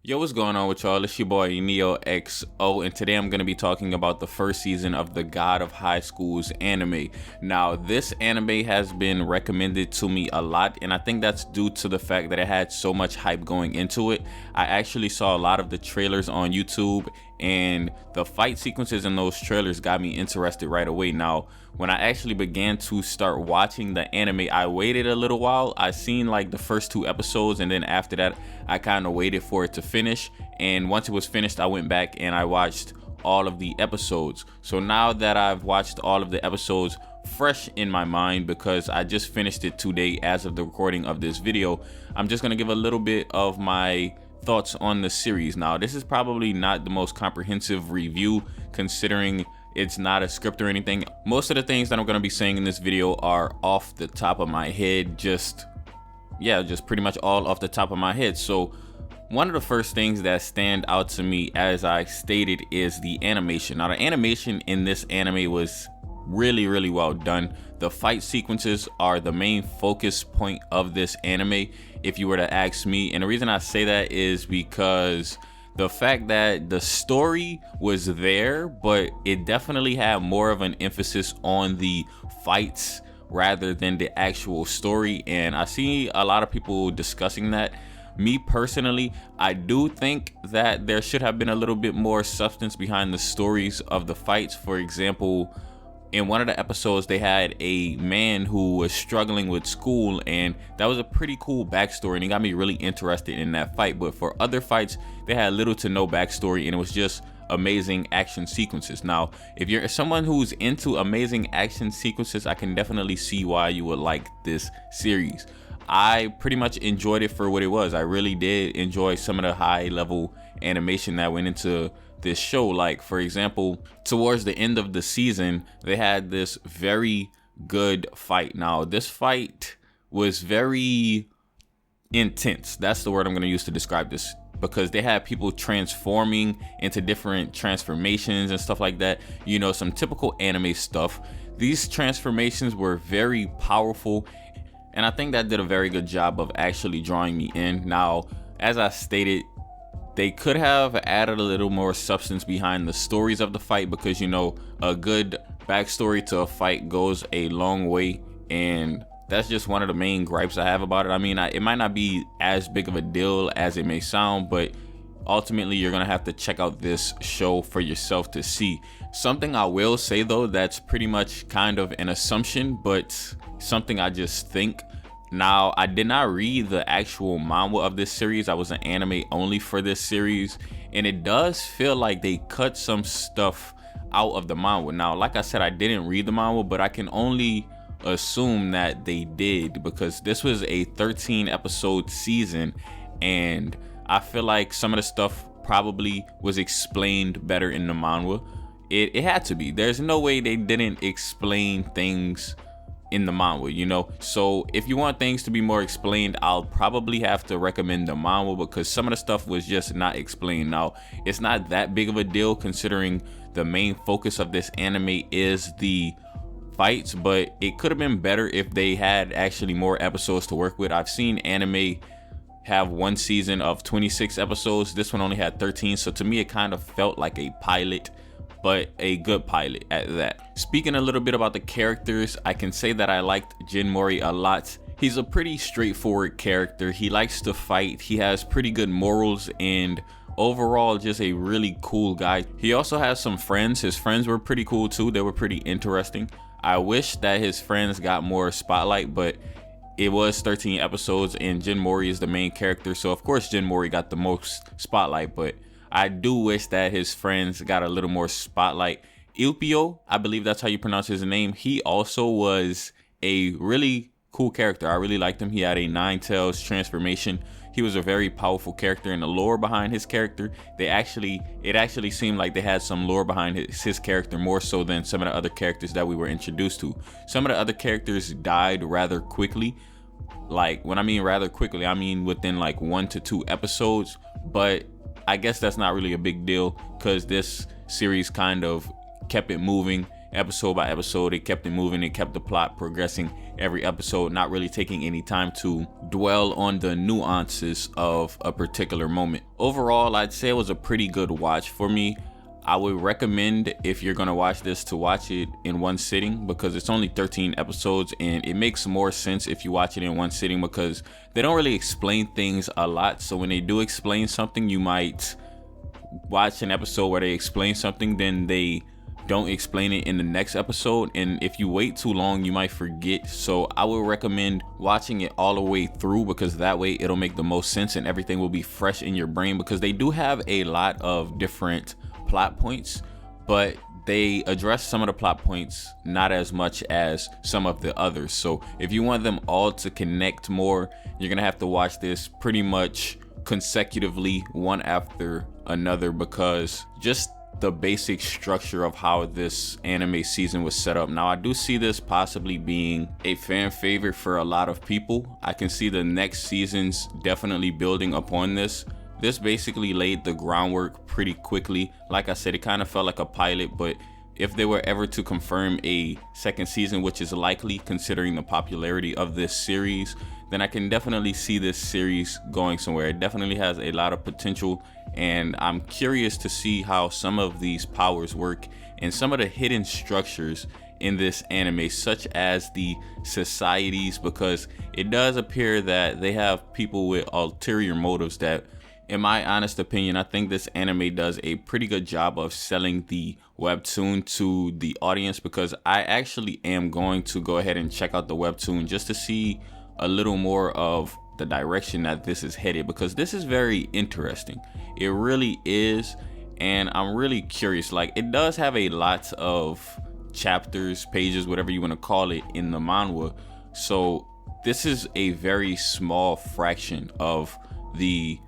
Yo, what's going on with y'all? It's your boy Neo XO, and today I'm going to be talking about the first season of the God of Highschool's anime. Now, this anime has been recommended to me a lot, and I think that's due to the fact that it had so much hype going into it. I actually saw a lot of the trailers on YouTube, and the fight sequences in those trailers got me interested right away. Now, when I actually began to start watching the anime, I waited a little while. I seen like the first 2 episodes, and then after that I kind of waited for it to finish, and once it was finished I went back and I watched all of the episodes. So now that I've watched all of the episodes fresh in my mind, because I just finished it today as of the recording of this video, I'm just going to give a little bit of my thoughts on the series. Now, this is probably not the most comprehensive review, considering it's not a script or anything. Most of the things that I'm going to be saying in this video are off the top of my head, just pretty much all off the top of my head. So one of the first things that stand out to me, as I stated, is the animation. Now, the animation in this anime was really well done. The fight sequences are the main focus point of this anime, if you were to ask me. And the reason I say that is because the fact that the story was there, but it definitely had more of an emphasis on the fights rather than the actual story. And I see a lot of people discussing that. Me personally, I do think that there should have been a little bit more substance behind the stories of the fights. For example, in one of the episodes, they had a man who was struggling with school, and that was a pretty cool backstory, and it got me really interested in that fight. But for other fights, they had little to no backstory, and it was just amazing action sequences. Now, if you're someone who's into amazing action sequences, I can definitely see why you would like this series. I pretty much enjoyed it for what it was. I really did enjoy some of the high level animation that went into this show. Like, for example, towards the end of the season, they had this very good fight. Now, this fight was very intense. That's the word I'm going to use to describe this, because they had people transforming into different transformations and stuff like that. You know, some typical anime stuff. These transformations were very powerful, and I think that did a very good job of actually drawing me in. Now, as I stated, they could have added a little more substance behind the stories of the fight, because, you know, a good backstory to a fight goes a long way, and that's just one of the main gripes I have about it. I mean, it might not be as big of a deal as it may sound, but ultimately you're gonna have to check out this show for yourself to see. Something I will say though, that's pretty much kind of an assumption, but something I just think. Now, I did not read the actual manga of this series. I was an anime only for this series, and it does feel like they cut some stuff out of the manga. Now, like I said, I didn't read the manga, but I can only assume that they did, because this was a 13 episode season, and I feel like some of the stuff probably was explained better in the manga. It had to be. There's no way they didn't explain things in the manga, you know. So if you want things to be more explained, I'll probably have to recommend the manga, because some of the stuff was just not explained. Now, it's not that big of a deal considering the main focus of this anime is the fights, but it could have been better if they had actually more episodes to work with. I've seen anime have one season of 26 episodes. This one only had 13, so to me it kind of felt like a pilot, but a good pilot at that. Speaking a little bit about the characters, I can say that I liked Jin Mori a lot. He's a pretty straightforward character. He likes to fight. He has pretty good morals, and overall just a really cool guy. He also has some friends. His friends were pretty cool too. They were pretty interesting. I wish that his friends got more spotlight, but it was 13 episodes and Jin Mori is the main character, so of course Jin Mori got the most spotlight, but I do wish that his friends got a little more spotlight. Ilpio, I believe that's how you pronounce his name, he also was a really cool character. I really liked him. He had a Nine Tails transformation. He was a very powerful character, and the lore behind his character, it actually seemed like they had some lore behind his character, more so than some of the other characters that we were introduced to. Some of the other characters died rather quickly. Like, when I mean rather quickly, I mean within like 1 to 2 episodes, but I guess that's not really a big deal, because this series kind of kept it moving episode by episode. It kept it moving, it kept the plot progressing every episode, not really taking any time to dwell on the nuances of a particular moment. Overall, I'd say it was a pretty good watch for me. I would recommend, if you're gonna watch this, to watch it in one sitting, because it's only 13 episodes and it makes more sense if you watch it in one sitting, because they don't really explain things a lot. So when they do explain something, you might watch an episode where they explain something, then they don't explain it in the next episode, and if you wait too long, you might forget. So I would recommend watching it all the way through, because that way it'll make the most sense and everything will be fresh in your brain, because they do have a lot of different plot points, but they address some of the plot points not as much as some of the others. So if you want them all to connect more, you're gonna have to watch this pretty much consecutively, one after another, because just the basic structure of how this anime season was set up. Now, I do see this possibly being a fan favorite for a lot of people. I can see the next seasons definitely building upon this. This basically laid the groundwork pretty quickly. Like I said, it kind of felt like a pilot, but if they were ever to confirm a second season, which is likely considering the popularity of this series, then I can definitely see this series going somewhere. It definitely has a lot of potential, and I'm curious to see how some of these powers work and some of the hidden structures in this anime, such as the societies, because it does appear that they have people with ulterior motives that, in my honest opinion, I think this anime does a pretty good job of selling the webtoon to the audience, because I actually am going to go ahead and check out the webtoon just to see a little more of the direction that this is headed, because this is very interesting. It really is, and I'm really curious. Like, it does have a lot of chapters, pages, whatever you want to call it, in the manhwa, so this is a very small fraction of the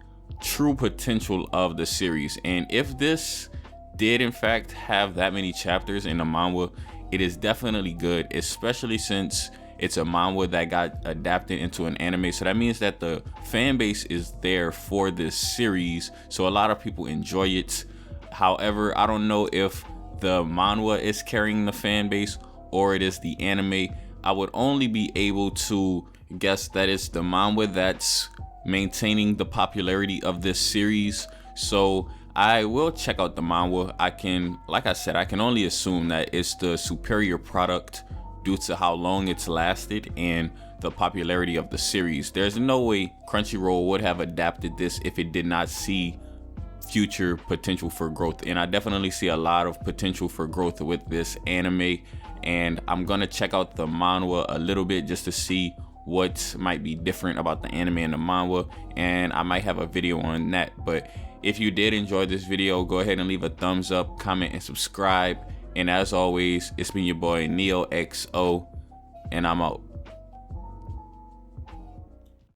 true potential of the series. And if this did in fact have that many chapters in the manhwa, it is definitely good, especially since it's a manhwa that got adapted into an anime. So that means that the fan base is there for this series, so a lot of people enjoy it. However, I don't know if the manhwa is carrying the fan base or it is the anime. I would only be able to guess that it's the manhwa that's maintaining the popularity of this series. So I will check out the manhwa. Like I said, I can only assume that it's the superior product due to how long it's lasted and the popularity of the series. There's no way Crunchyroll would have adapted this if it did not see future potential for growth, and I definitely see a lot of potential for growth with this anime, and I'm gonna check out the manhwa a little bit just to see what might be different about the anime and the manhwa, and I might have a video on that. But if you did enjoy this video, go ahead and leave a thumbs up, comment, and subscribe. And as always, it's been your boy NeoXO, and I'm out.